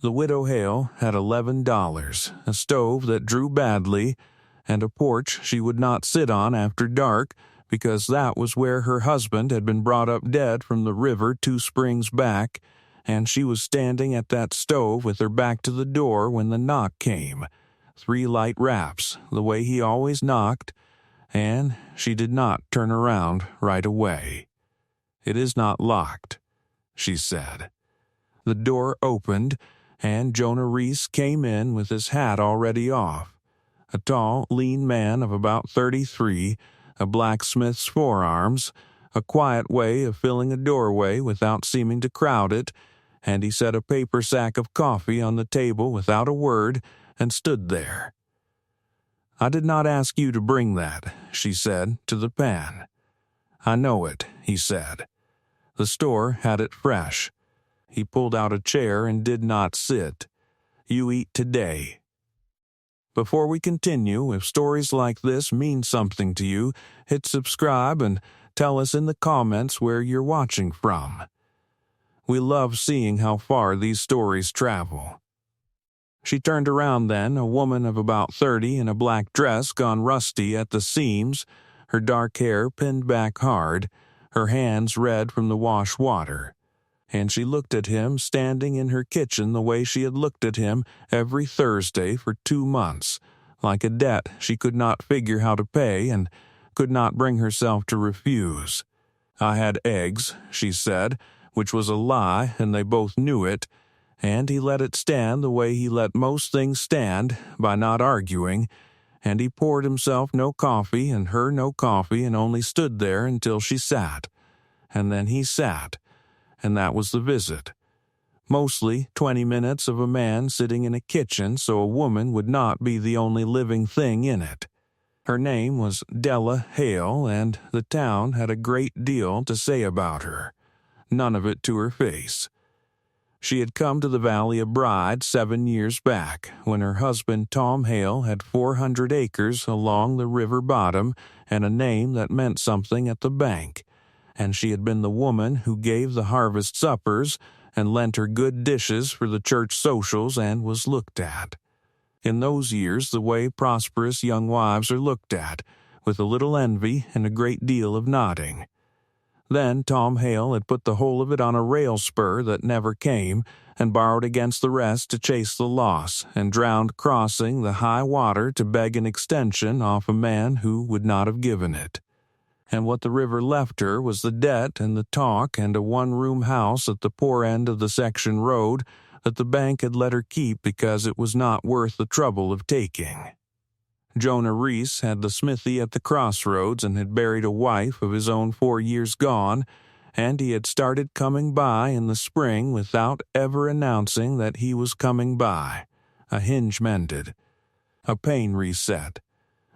The widow Hale had $11, a stove that drew badly, and a porch she would not sit on after dark because that was where her husband had been brought up dead from the river 2 springs back, and she was standing at that stove with her back to the door when the knock came. 3 light raps, the way he always knocked, and she did not turn around right away. "It is not locked," she said. The door opened, and Jonah Reese came in with his hat already off. A tall, lean man of about 33, a blacksmith's forearms, a quiet way of filling a doorway without seeming to crowd it, and he set a paper sack of coffee on the table without a word and stood there. "I did not ask you to bring that," she said to the pan. "I know it," he said. "The store had it fresh." He pulled out a chair and did not sit. "You eat today." Before we continue, if stories like this mean something to you, hit subscribe and tell us in the comments where you're watching from. We love seeing how far these stories travel. She turned around then, a woman of about 30 in a black dress gone rusty at the seams, her dark hair pinned back hard, her hands red from the wash water. And she looked at him standing in her kitchen the way she had looked at him every Thursday for 2 months, like a debt she could not figure how to pay and could not bring herself to refuse. "I had eggs," she said, which was a lie, and they both knew it, and he let it stand the way he let most things stand, by not arguing, and he poured himself no coffee and her no coffee and only stood there until she sat. And then he sat, and that was the visit. Mostly 20 minutes of a man sitting in a kitchen so a woman would not be the only living thing in it. Her name was Della Hale, and the town had a great deal to say about her, none of it to her face. She had come to the valley a bride 7 years back, when her husband Tom Hale had 400 acres along the river bottom and a name that meant something at the bank, and she had been the woman who gave the harvest suppers and lent her good dishes for the church socials and was looked at. In those years, the way prosperous young wives are looked at, with a little envy and a great deal of nodding. Then Tom Hale had put the whole of it on a rail spur that never came, and borrowed against the rest to chase the loss, and drowned crossing the high water to beg an extension off a man who would not have given it. And what the river left her was the debt and the talk and a 1-room house at the poor end of the section road that the bank had let her keep because it was not worth the trouble of taking. Jonah Reese had the smithy at the crossroads and had buried a wife of his own 4 years gone, and he had started coming by in the spring without ever announcing that he was coming by. A hinge mended, a pane reset,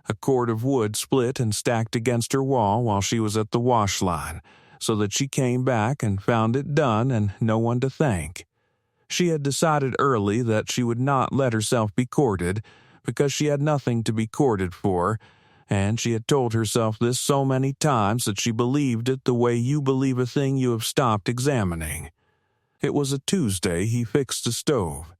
a cord of wood split and stacked against her wall while she was at the wash line, so that she came back and found it done and no one to thank. She had decided early that she would not let herself be courted, because she had nothing to be courted for, and she had told herself this so many times that she believed it the way you believe a thing you have stopped examining. It was a Tuesday he fixed a stove.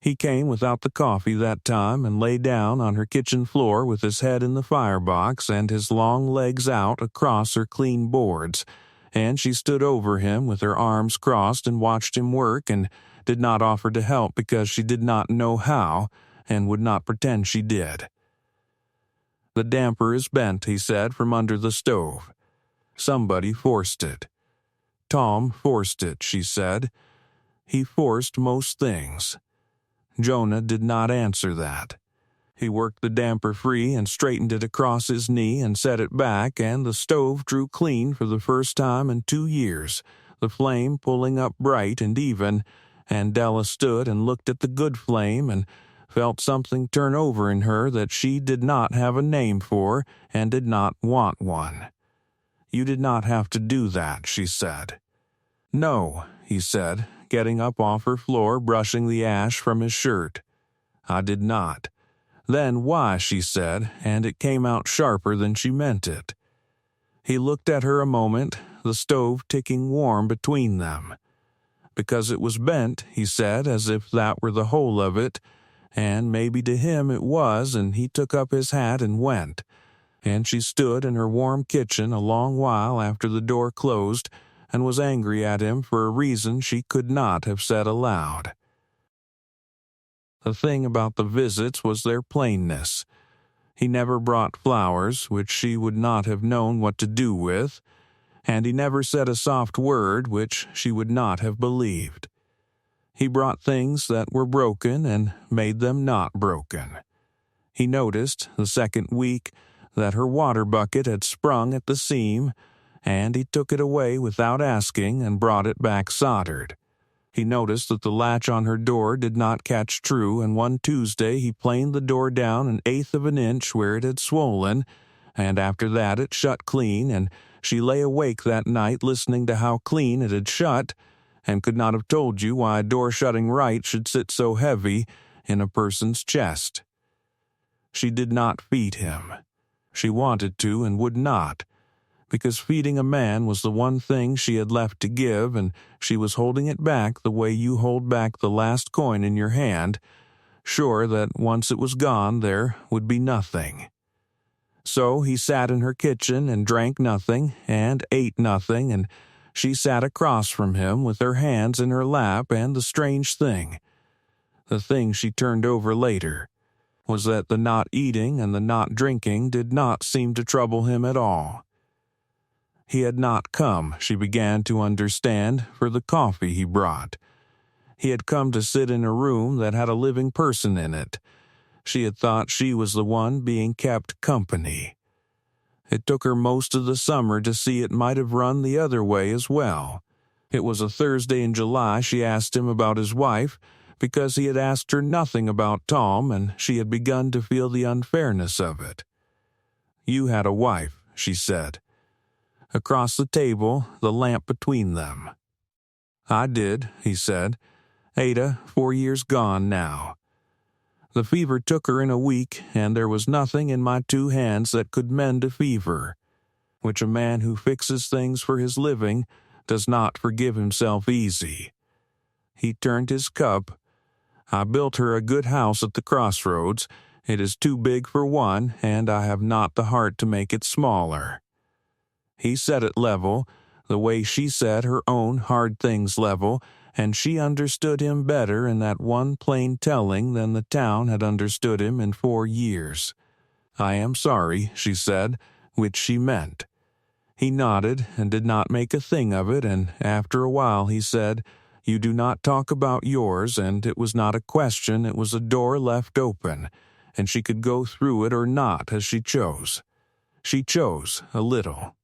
He came without the coffee that time and lay down on her kitchen floor with his head in the firebox and his long legs out across her clean boards, and she stood over him with her arms crossed and watched him work and did not offer to help because she did not know how, and would not pretend she did. "The damper is bent," he said, from under the stove. "Somebody forced it." "Tom forced it," she said. "He forced most things." Jonah did not answer that. He worked the damper free and straightened it across his knee and set it back, and the stove drew clean for the first time in 2 years, the flame pulling up bright and even, and Della stood and looked at the good flame and felt something turn over in her that she did not have a name for and did not want one. "You did not have to do that," she said. "No," he said, getting up off her floor, brushing the ash from his shirt. "I did not." "Then why?" she said, and it came out sharper than she meant it. He looked at her a moment, the stove ticking warm between them. because it was bent, he said, as if that were the whole of it, and maybe to him it was, and he took up his hat and went. And she stood in her warm kitchen a long while after the door closed, and was angry at him for a reason she could not have said aloud. The thing about the visits was their plainness. He never brought flowers, which she would not have known what to do with, and he never said a soft word which she would not have believed. He brought things that were broken and made them not broken. He noticed, the second week, that her water bucket had sprung at the seam, and he took it away without asking and brought it back soldered. He noticed that the latch on her door did not catch true, and one Tuesday he planed the door down 1/8 of an inch where it had swollen, and after that it shut clean, and she lay awake that night listening to how clean it had shut, and could not have told you why a door shutting right should sit so heavy in a person's chest. She did not feed him. She wanted to and would not, because feeding a man was the one thing she had left to give, and she was holding it back the way you hold back the last coin in your hand, sure that once it was gone there would be nothing. So he sat in her kitchen and drank nothing and ate nothing, and she sat across from him with her hands in her lap, and the strange thing, the thing she turned over later, was that the not eating and the not drinking did not seem to trouble him at all. He had not come, she began to understand, for the coffee he brought. He had come to sit in a room that had a living person in it. She had thought she was the one being kept company. It took her most of the summer to see it might have run the other way as well. It was a Thursday in July she asked him about his wife, because he had asked her nothing about Tom, and she had begun to feel the unfairness of it. "You had a wife," she said. Across the table, the lamp between them. "I did," he said. "Ada, 4 years gone now. The fever took her in a week, and there was nothing in my 2 hands that could mend a fever, which a man who fixes things for his living does not forgive himself easy." He turned his cup. "I built her a good house at the crossroads. It is too big for one, and I have not the heart to make it smaller." He set it level, the way she set her own hard things level, and she understood him better in that one plain telling than the town had understood him in 4 years. "I am sorry," she said, which she meant. He nodded and did not make a thing of it, and after a while he said, "You do not talk about yours, and it was not a question, it was a door left open, and she could go through it or not as she chose. She chose a little."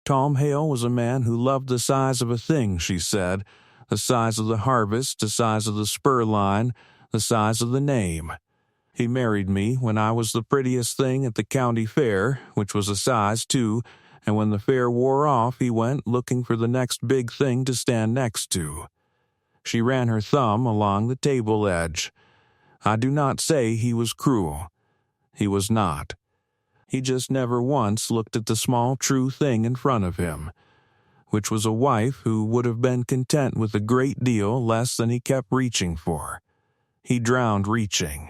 Tom Hale was a man who loved the size of a thing, she said, the size of the harvest, the size of the spur line, the size of the name. He married me when I was the prettiest thing at the county fair, which was a size 2, and when the fair wore off he went looking for the next big thing to stand next to. She ran her thumb along the table edge. I do not say he was cruel. He was not. He just never once looked at the small true thing in front of him, which was a wife who would have been content with a great deal less than he kept reaching for. He drowned reaching.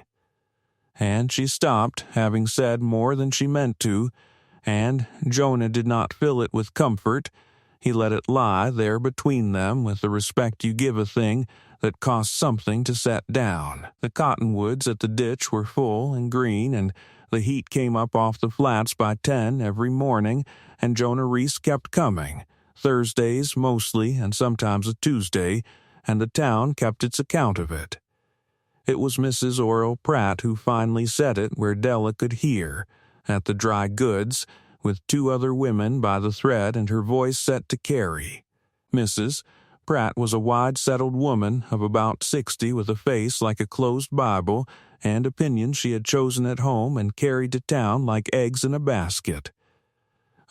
And she stopped, having said more than she meant to, and Jonah did not fill it with comfort. He let it lie there between them with the respect you give a thing that costs something to set down. The cottonwoods at the ditch were full and green, and the heat came up off the flats by 10 every morning, and Jonah Reese kept coming, Thursdays mostly, and sometimes a Tuesday, and the town kept its account of it. It was Mrs. Orrell Pratt who finally said it where Della could hear, at the dry goods, with 2 other women by the thread and her voice set to carry. Mrs. Pratt was a wide-settled woman of about 60 with a face like a closed Bible and opinions she had chosen at home and carried to town like eggs in a basket.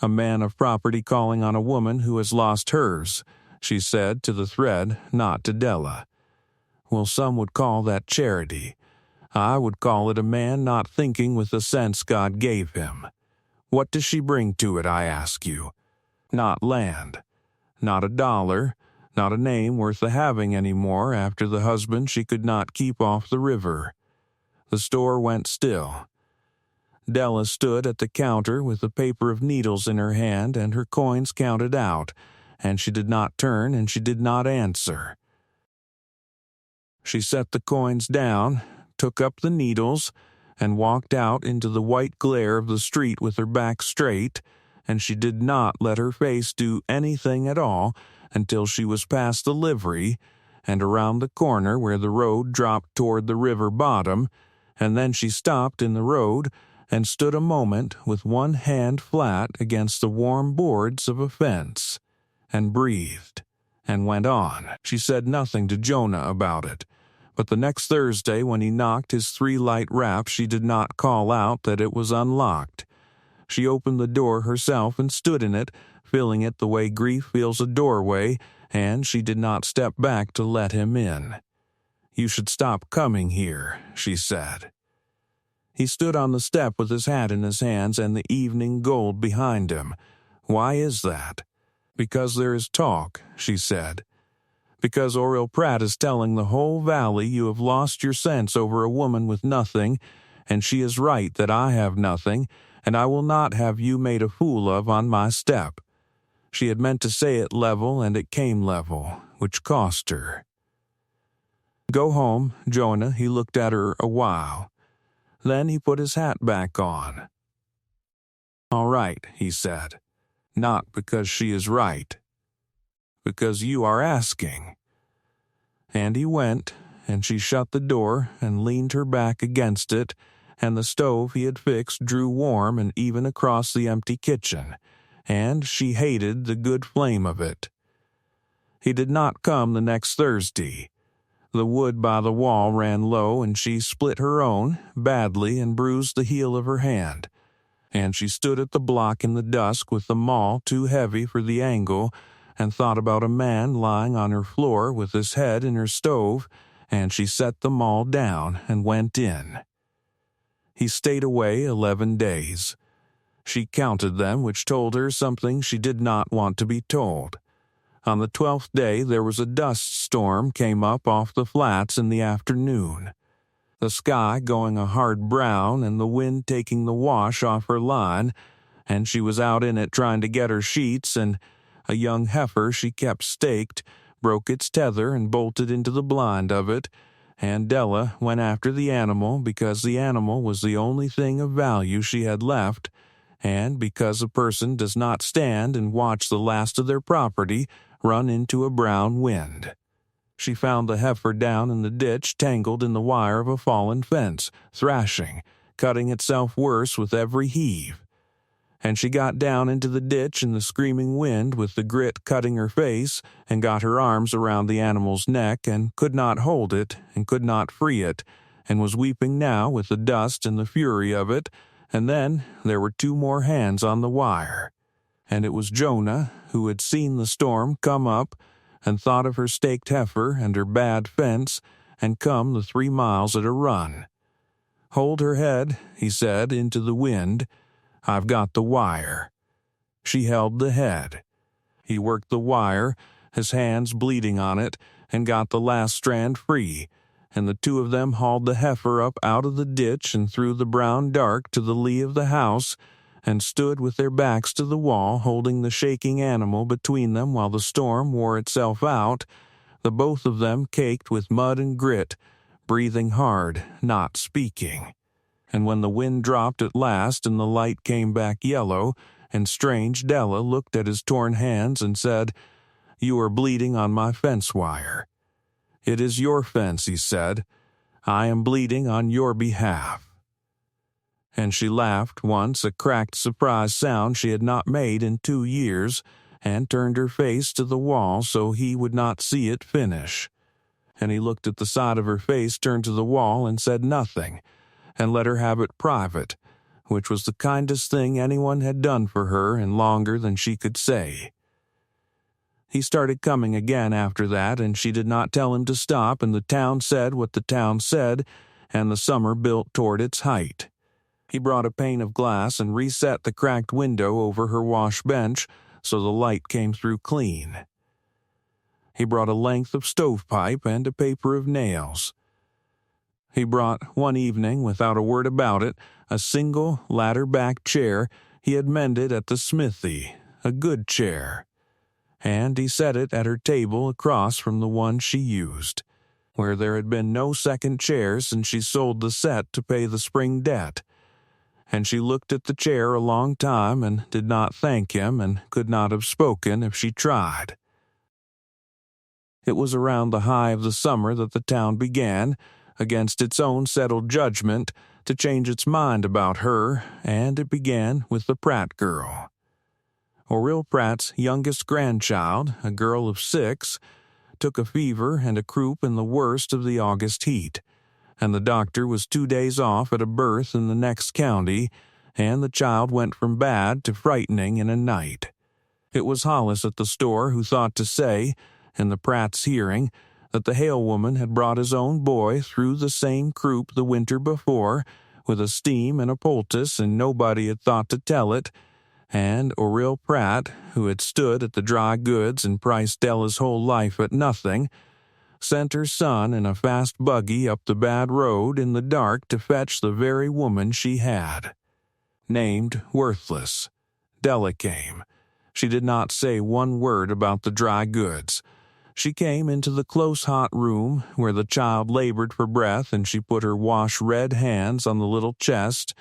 A man of property calling on a woman who has lost hers, she said to the thread, not to Della. Well, some would call that charity. I would call it a man not thinking with the sense God gave him. What does she bring to it, I ask you? Not land. Not $1. not a name worth the having any more after the husband she could not keep off the river. The store went still. Della stood at the counter with a paper of needles in her hand and her coins counted out, and she did not turn and she did not answer. She set the coins down, took up the needles, and walked out into the white glare of the street with her back straight, and she did not let her face do anything at all until she was past the livery and around the corner where the road dropped toward the river bottom, and then she stopped in the road and stood a moment with one hand flat against the warm boards of a fence, and breathed, and went on. She said nothing to Jonah about it, but the next Thursday when he knocked his 3 light rap she did not call out that it was unlocked. She opened the door herself and stood in it, feeling it the way grief feels a doorway, and she did not step back to let him in. "You should stop coming here," she said. He stood on the step with his hat in his hands and the evening gold behind him. "Why is that?" "Because there is talk," she said. "Because Oriel Pratt is telling the whole valley you have lost your sense over a woman with nothing, and she is right that I have nothing, and I will not have you made a fool of on my step." She had meant to say it level, and it came level, which cost her. "Go home, Jonah." He looked at her a while. Then he put his hat back on. "All right," he said. "Not because she is right. Because you are asking." And he went, and she shut the door and leaned her back against it, and the stove he had fixed drew warm and even across the empty kitchen, and she hated the good flame of it. He did not come the next Thursday. The wood by the wall ran low, and she split her own, badly, and bruised the heel of her hand. And she stood at the block in the dusk with the maul too heavy for the angle, and thought about a man lying on her floor with his head in her stove, and she set the maul down and went in. He stayed away 11 days. She counted them, which told her something she did not want to be told. On the 12th day there was a dust storm came up off the flats in the afternoon, the sky going a hard brown and the wind taking the wash off her line, and she was out in it trying to get her sheets, and a young heifer she kept staked broke its tether and bolted into the blind of it, and Della went after the animal because the animal was the only thing of value she had left, and because a person does not stand and watch the last of their property run into a brown wind. She found the heifer down in the ditch tangled in the wire of a fallen fence, thrashing, cutting itself worse with every heave. And she got down into the ditch in the screaming wind with the grit cutting her face, and got her arms around the animal's neck and could not hold it and could not free it, and was weeping now with the dust and the fury of it, and then there were 2 more hands on the wire. And it was Jonah, who had seen the storm come up, and thought of her staked heifer and her bad fence, and come the 3 miles at a run. "Hold her head," he said, into the wind. "I've got the wire." She held the head. He worked the wire, his hands bleeding on it, and got the last strand free, and the 2 of them hauled the heifer up out of the ditch and through the brown dark to the lee of the house, and stood with their backs to the wall, holding the shaking animal between them while the storm wore itself out, the both of them caked with mud and grit, breathing hard, not speaking. And when the wind dropped at last and the light came back yellow, and strange Della looked at his torn hands and said, "You are bleeding on my fence wire." "It is your fence," he said. "I am bleeding on your behalf." And she laughed once, a cracked surprised sound she had not made in 2 years, and turned her face to the wall so he would not see it finish. And he looked at the side of her face turned to the wall and said nothing, and let her have it private, which was the kindest thing anyone had done for her in longer than she could say. He started coming again after that, and she did not tell him to stop, and the town said what the town said, and the summer built toward its height. He brought a pane of glass and reset the cracked window over her wash bench so the light came through clean. He brought a length of stovepipe and a paper of nails. He brought, one evening, without a word about it, a single ladder-backed chair he had mended at the smithy, a good chair, and he set it at her table across from the one she used, where there had been no second chair since she sold the set to pay the spring debt. And she looked at the chair a long time and did not thank him and could not have spoken if she tried. It was around the high of the summer that the town began, against its own settled judgment, to change its mind about her, and it began with the Pratt girl. Oriel Pratt's youngest grandchild, a girl of 6, took a fever and a croup in the worst of the August heat, and the doctor was 2 days off at a birth in the next county, and the child went from bad to frightening in a night. It was Hollis at the store who thought to say, in the Pratt's hearing, that the Hale woman had brought his own boy through the same croup the winter before, with a steam and a poultice, and nobody had thought to tell it, and Oriel Pratt, who had stood at the dry goods and priced Della's whole life at nothing, sent her son in a fast buggy up the bad road in the dark to fetch the very woman she had. Named Worthless. Della came. She did not say one word about the dry goods. She came into the close hot room where the child labored for breath, and she put her wash-red hands on the little chest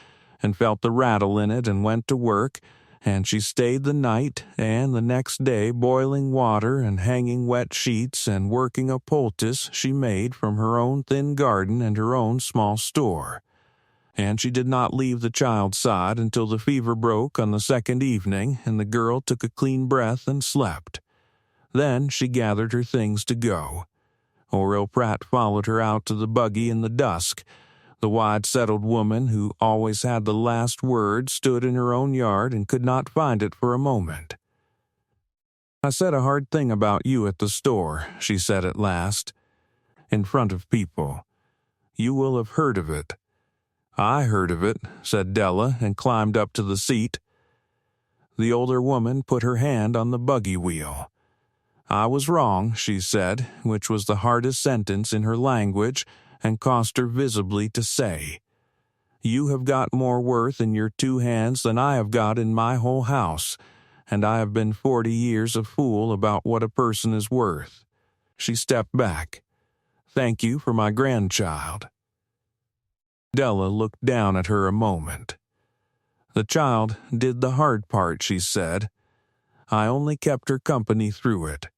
and felt the rattle in it and went to work, and she stayed the night and the next day boiling water and hanging wet sheets and working a poultice she made from her own thin garden and her own small store. And she did not leave the child's side until the fever broke on the second evening and the girl took a clean breath and slept. Then she gathered her things to go. Oriel Pratt followed her out to the buggy in the dusk. The wide-settled woman who always had the last word stood in her own yard and could not find it for a moment. "I said a hard thing about you at the store," she said at last, "in front of people. You will have heard of it." "I heard of it," said Della, and climbed up to the seat. The older woman put her hand on the buggy wheel. "I was wrong," she said, which was the hardest sentence in her language and cost her visibly to say. "You have got more worth in your 2 hands than I have got in my whole house, and I have been 40 years a fool about what a person is worth." She stepped back. "Thank you for my grandchild." Della looked down at her a moment. "The child did the hard part," she said. "I only kept her company through it."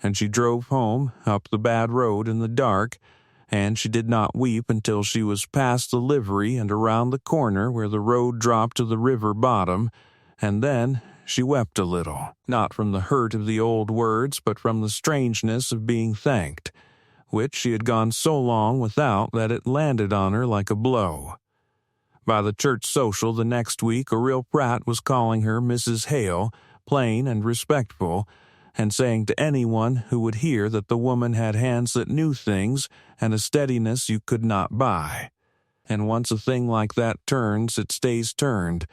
And she drove home, up the bad road in the dark, and she did not weep until she was past the livery and around the corner where the road dropped to the river bottom, and then she wept a little, not from the hurt of the old words, but from the strangeness of being thanked, which she had gone so long without that it landed on her like a blow. By the church social the next week, Oriel Pratt was calling her Mrs. Hale, plain and respectful, and saying to anyone who would hear that the woman had hands that knew things and a steadiness you could not buy. And once a thing like that turns, it stays turned,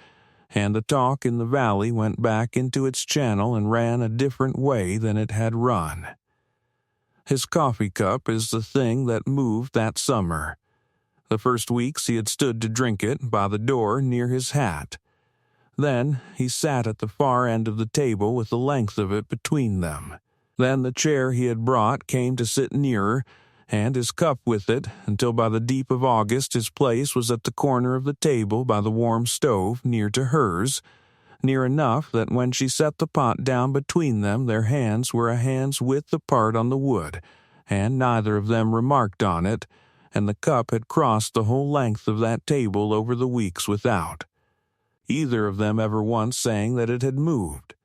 and the talk in the valley went back into its channel and ran a different way than it had run. His coffee cup is the thing that moved that summer. The first weeks he had stood to drink it by the door near his hat. Then he sat at the far end of the table with the length of it between them. Then the chair he had brought came to sit nearer, and his cup with it, until by the deep of August his place was at the corner of the table by the warm stove near to hers, near enough that when she set the pot down between them their hands were a hand's width apart on the wood, and neither of them remarked on it, and the cup had crossed the whole length of that table over the weeks without. Either of them ever once saying that it had moved.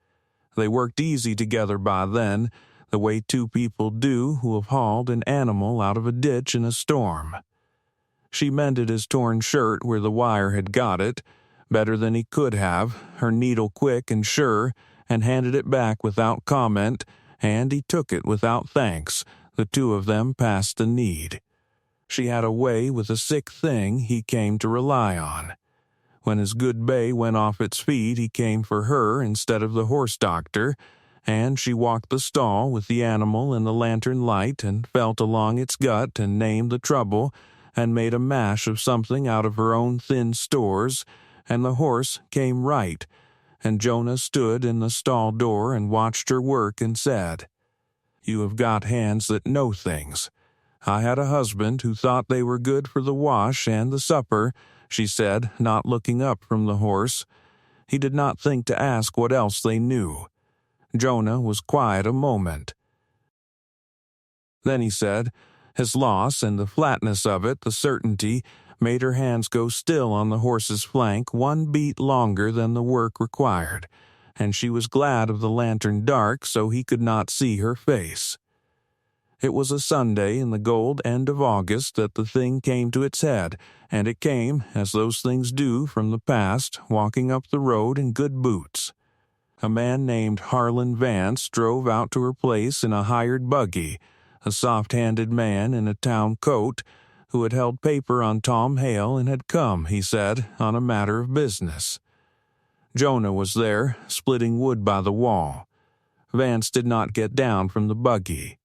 They worked easy together by then, the way 2 people do who have hauled an animal out of a ditch in a storm. She mended his torn shirt where the wire had got it, better than he could have, her needle quick and sure, and handed it back without comment, and he took it without thanks, the 2 of them past the need. She had a way with a sick thing he came to rely on. When his good bay went off its feet, he came for her instead of the horse doctor, and she walked the stall with the animal in the lantern light and felt along its gut and named the trouble and made a mash of something out of her own thin stores, and the horse came right, and Jonah stood in the stall door and watched her work and said, "You have got hands that know things. I had a husband who thought they were good for the wash and the supper," she said, not looking up from the horse. He did not think to ask what else they knew. Jonah was quiet a moment. Then he said, his loss and the flatness of it, the certainty, made her hands go still on the horse's flank 1 beat longer than the work required, and she was glad of the lantern dark so he could not see her face. It was a Sunday in the gold end of August that the thing came to its head, and it came, as those things do from the past, walking up the road in good boots. A man named Harlan Vance drove out to her place in a hired buggy, a soft-handed man in a town coat who had held paper on Tom Hale and had come, he said, on a matter of business. Jonah was there, splitting wood by the wall. Vance did not get down from the buggy.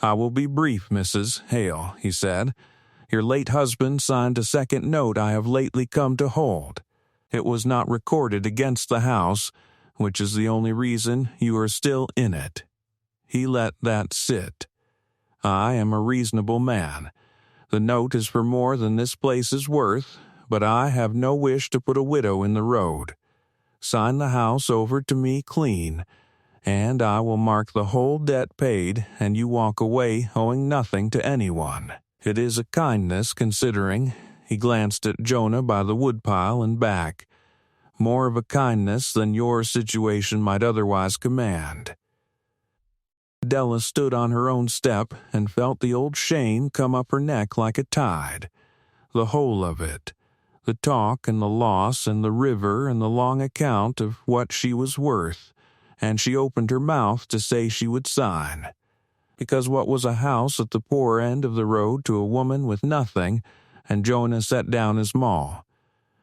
"I will be brief, Mrs. Hale," he said. "Your late husband signed a second note I have lately come to hold. It was not recorded against the house, which is the only reason you are still in it." He let that sit. "I am a reasonable man. The note is for more than this place is worth, but I have no wish to put a widow in the road. Sign the house over to me clean, and I will mark the whole debt paid, and you walk away owing nothing to anyone. It is a kindness, considering." He glanced at Jonah by the woodpile and back. "More of a kindness than your situation might otherwise command." Della stood on her own step and felt the old shame come up her neck like a tide. The whole of it. The talk and the loss and the river and the long account of what she was worth. And she opened her mouth to say she would sign. Because what was a house at the poor end of the road to a woman with nothing, and Jonah set down his maul.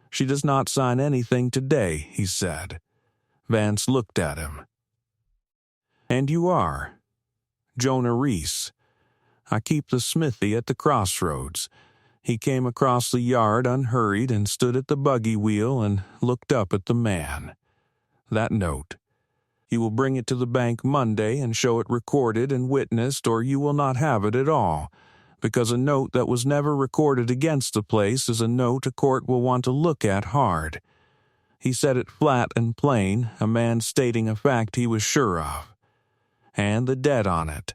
"She does not sign anything today," he said. Vance looked at him. "And you are?" "Jonah Reese. I keep the smithy at the crossroads." He came across the yard unhurried and stood at the buggy wheel and looked up at the man. "That note. You will bring it to the bank Monday and show it recorded and witnessed, or you will not have it at all, because a note that was never recorded against the place is a note a court will want to look at hard." He said it flat and plain, a man stating a fact he was sure of. "And the debt on it.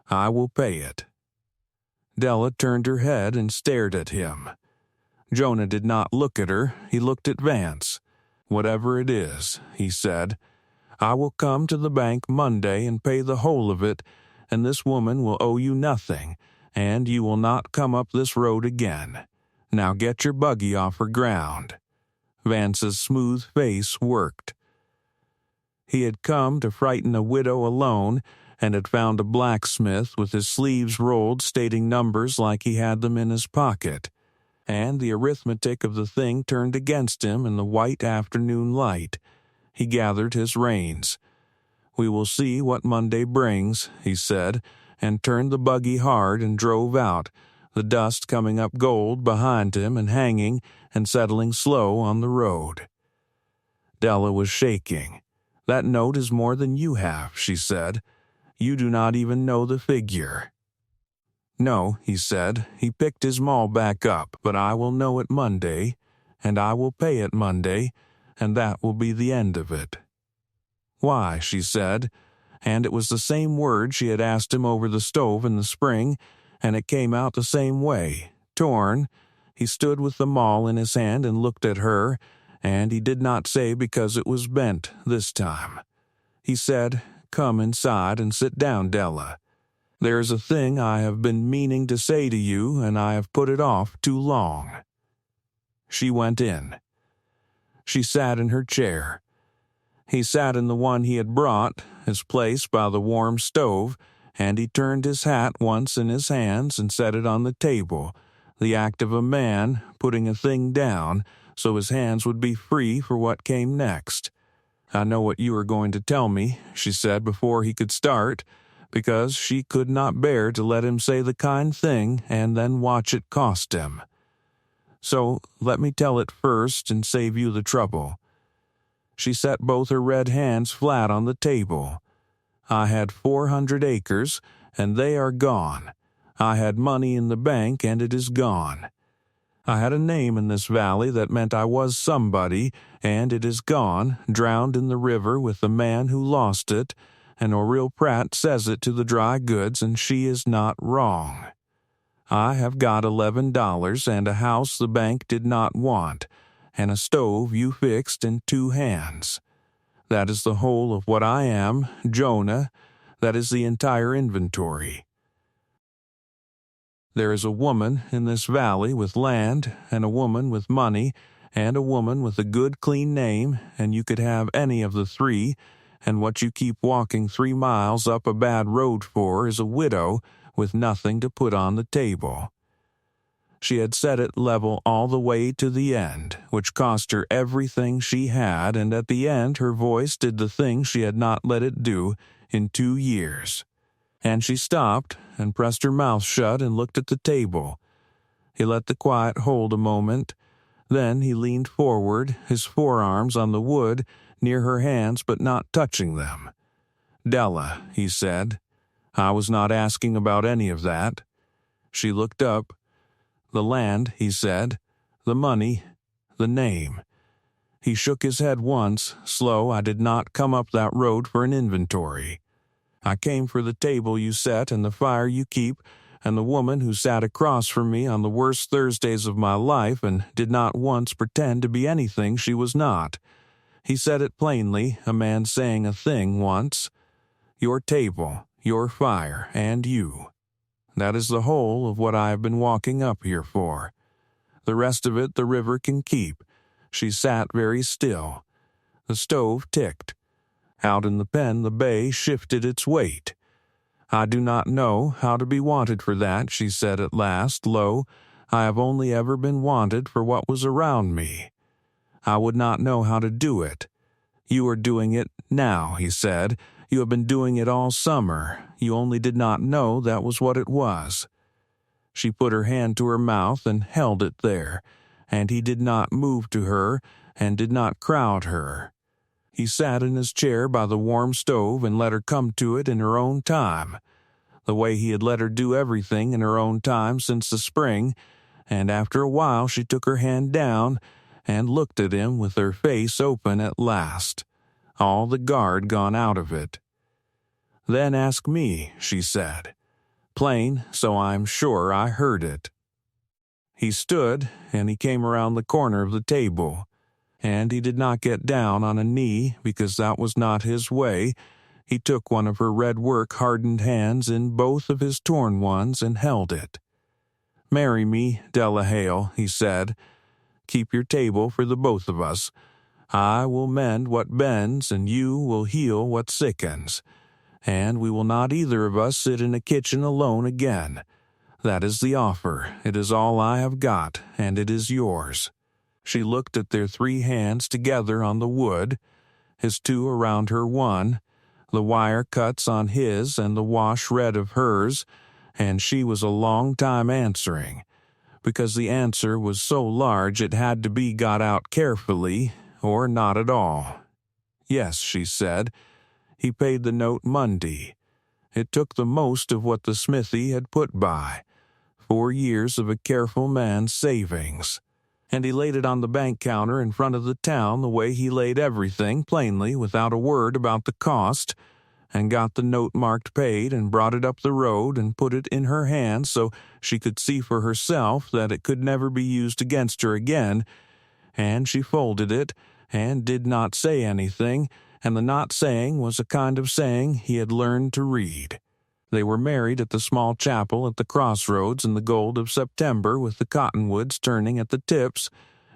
I will pay it." Della turned her head and stared at him. Jonah did not look at her, he looked at Vance. "Whatever it is," he said, "I will come to the bank Monday and pay the whole of it, and this woman will owe you nothing, and you will not come up this road again. Now get your buggy off her ground." Vance's smooth face worked. He had come to frighten a widow alone, and had found a blacksmith with his sleeves rolled stating numbers like he had them in his pocket, and the arithmetic of the thing turned against him in the white afternoon light. He gathered his reins. "We will see what Monday brings," he said, and turned the buggy hard and drove out, the dust coming up gold behind him and hanging and settling slow on the road. Della was shaking. "That note is more than you have," she said. "You do not even know the figure." "No," he said. He picked his maul back up. "But I will know it Monday, and I will pay it Monday, and that will be the end of it." "Why?" she said, and it was the same word she had asked him over the stove in the spring, and it came out the same way, torn. He stood with the maul in his hand and looked at her, and he did not say because it was bent this time. He said, "Come inside and sit down, Della. There is a thing I have been meaning to say to you, and I have put it off too long." She went in. She sat in her chair. He sat in the one he had brought, his place by the warm stove, and he turned his hat once in his hands and set it on the table, the act of a man putting a thing down so his hands would be free for what came next. I know what you are going to tell me, she said before he could start, because she could not bear to let him say the kind thing and then watch it cost him. So let me tell it first and save you the trouble. She set both her red hands flat on the table. I had 400 acres, and they are gone. I had money in the bank, and it is gone. I had a name in this valley that meant I was somebody, and it is gone, drowned in the river with the man who lost it, and Oriel Pratt says it to the dry goods, and she is not wrong. I have got $11 and a house the bank did not want, and a stove you fixed in 2 hands. That is the whole of what I am, Jonah. That is the entire inventory. There is a woman in this valley with land, and a woman with money, and a woman with a good clean name, and you could have any of the 3, and what you keep walking 3 miles up a bad road for is a widow with nothing to put on the table. She had set it level all the way to the end, which cost her everything she had, and at the end her voice did the thing she had not let it do in 2 years. And she stopped and pressed her mouth shut and looked at the table. He let the quiet hold a moment. Then he leaned forward, his forearms on the wood, near her hands but not touching them. "Della," he said, "I was not asking about any of that." She looked up. "The land," he said, "the money, the name." He shook his head once, slow. "I did not come up that road for an inventory. I came for the table you set and the fire you keep, and the woman who sat across from me on the worst Thursdays of my life and did not once pretend to be anything she was not." He said it plainly, a man saying a thing once. "Your table, your fire, and you. That is the whole of what I have been walking up here for. The rest of it the river can keep." She sat very still. The stove ticked. Out in the pen the bay shifted its weight. "I do not know how to be wanted for that," she said at last, low. "I have only ever been wanted for what was around me. I would not know how to do it. You are doing it now," he said. "You have been doing it all summer. You only did not know that was what it was." She put her hand to her mouth and held it there, and he did not move to her and did not crowd her. He sat in his chair by the warm stove and let her come to it in her own time, the way he had let her do everything in her own time since the spring, and after a while she took her hand down and looked at him with her face open at last, all the guard gone out of it. "Then ask me," she said, plain, so I am sure I heard it. He stood, and he came around the corner of the table, and he did not get down on a knee because that was not his way. He took one of her red work hardened hands in both of his torn ones and held it. "Marry me, Della Hale," he said. "Keep your table for the both of us. I will mend what bends, and you will heal what sickens. And we will not either of us sit in a kitchen alone again. That is the offer. It is all I have got, and it is yours." She looked at their 3 hands together on the wood, his 2 around her one, the wire cuts on his and the wash red of hers, and she was a long time answering, because the answer was so large it had to be got out carefully, or not at all. "Yes," she said. "He paid the note Monday. It took the most of what the smithy had put by, 4 years of a careful man's savings. And he laid it on the bank counter in front of the town the way he laid everything, plainly, without a word about the cost, and got the note marked paid and brought it up the road and put it in her hand so she could see for herself that it could never be used against her again, and she folded it and did not say anything, and the not saying was a kind of saying he had learned to read. They were married at the small chapel at the crossroads in the gold of September with the cottonwoods turning at the tips,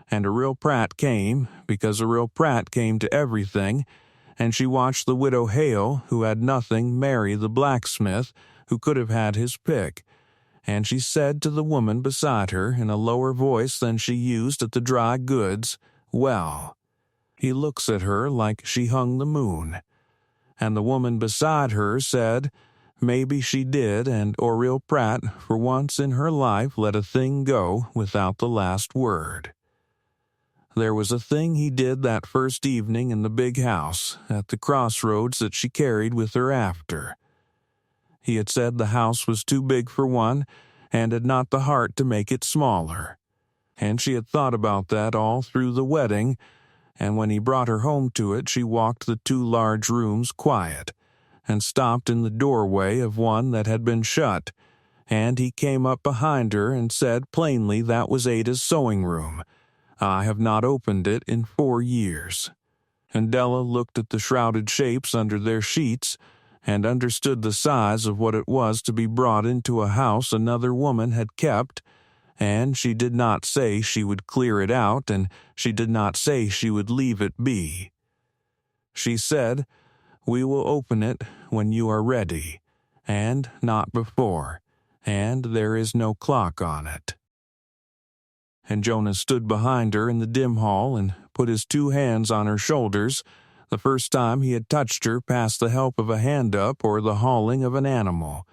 and Oriel Pratt came, because Oriel Pratt came to everything, and she watched the widow Hale, who had nothing, marry the blacksmith, who could have had his pick, and she said to the woman beside her in a lower voice than she used at the dry goods, "Well." He looks at her like she hung the moon. And the woman beside her said, maybe she did, and Oriel Pratt, for once in her life, let a thing go without the last word. There was a thing he did that first evening in the big house, at the crossroads that she carried with her after. He had said the house was too big for one, and had not the heart to make it smaller. And she had thought about that all through the wedding, and when he brought her home to it, she walked the 2 large rooms quiet, and stopped in the doorway of one that had been shut, and he came up behind her and said plainly that was Ada's sewing room. I have not opened it in 4 years. And Della looked at the shrouded shapes under their sheets, and understood the size of what it was to be brought into a house another woman had kept, and she did not say she would clear it out, and she did not say she would leave it be. She said, we will open it when you are ready, and not before, and there is no clock on it. And Jonah stood behind her in the dim hall and put his 2 hands on her shoulders, the first time he had touched her past the help of a hand-up or the hauling of an animal.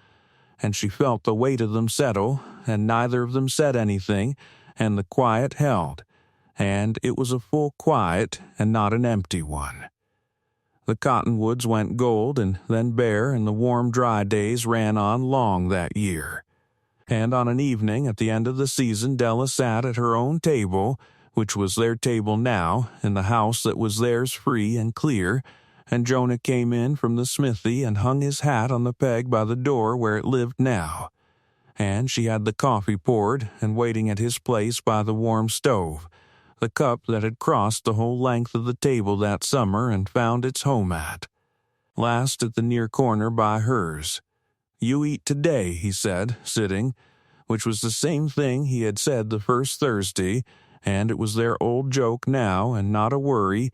And she felt the weight of them settle, and neither of them said anything, and the quiet held, and it was a full quiet and not an empty one. The cottonwoods went gold and then bare, and the warm, dry days ran on long that year. And on an evening at the end of the season, Della sat at her own table, which was their table now, in the house that was theirs free and clear, and Jonah came in from the smithy and hung his hat on the peg by the door where it lived now. And she had the coffee poured and waiting at his place by the warm stove, the cup that had crossed the whole length of the table that summer and found its home at. Last at the near corner by hers. You eat today, he said, sitting, which was the same thing he had said the first Thursday, and it was their old joke now and not a worry,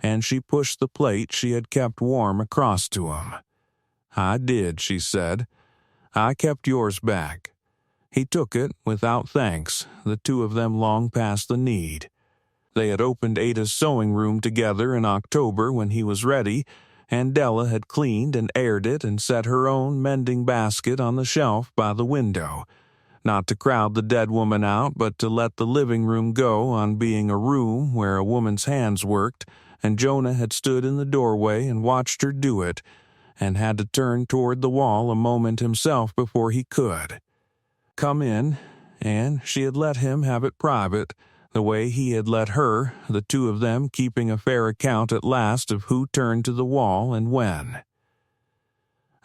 and she pushed the plate she had kept warm across to him. I did, she said. I kept yours back. He took it without thanks, the 2 of them long past the need. They had opened Ada's sewing room together in October when he was ready, and Della had cleaned and aired it and set her own mending basket on the shelf by the window, not to crowd the dead woman out, but to let the living room go on being a room where a woman's hands worked, and Jonah had stood in the doorway and watched her do it, and had to turn toward the wall a moment himself before he could come in, and she had let him have it private, the way he had let her, the 2 of them keeping a fair account at last of who turned to the wall and when.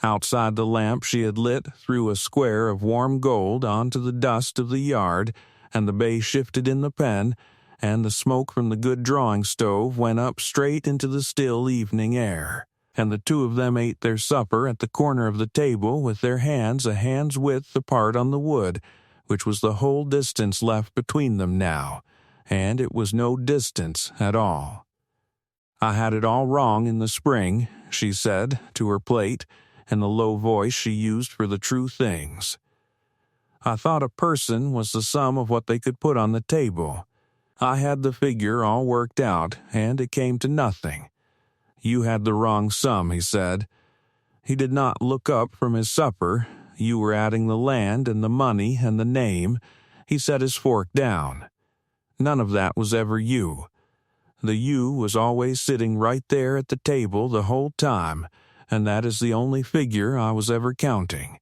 Outside the lamp she had lit threw a square of warm gold onto the dust of the yard, and the bay shifted in the pen, and the smoke from the good drawing stove went up straight into the still evening air, and the 2 of them ate their supper at the corner of the table with their hands a hand's width apart on the wood, which was the whole distance left between them now, and it was no distance at all. I had it all wrong in the spring, she said, to her plate, in the low voice she used for the true things. I thought a person was the sum of what they could put on the table. I had the figure all worked out, and it came to nothing. You had the wrong sum, he said. He did not look up from his supper. You were adding the land and the money and the name. He set his fork down. None of that was ever you. The you was always sitting right there at the table the whole time, and that is the only figure I was ever counting.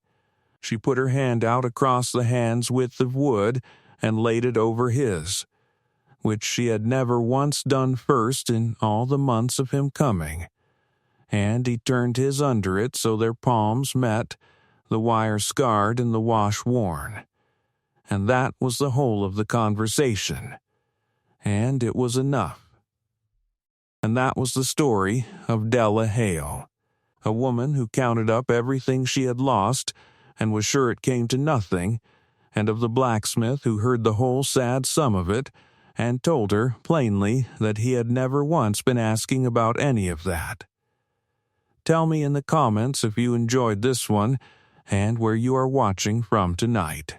She put her hand out across the hand's width of wood and laid it over his, which she had never once done first in all the months of him coming. And he turned his under it so their palms met, the wire scarred and the wash worn. And that was the whole of the conversation. And it was enough. And that was the story of Della Hale, a woman who counted up everything she had lost and was sure it came to nothing, and of the blacksmith who heard the whole sad sum of it, and told her plainly that he had never once been asking about any of that. Tell me in the comments if you enjoyed this one and where you are watching from tonight.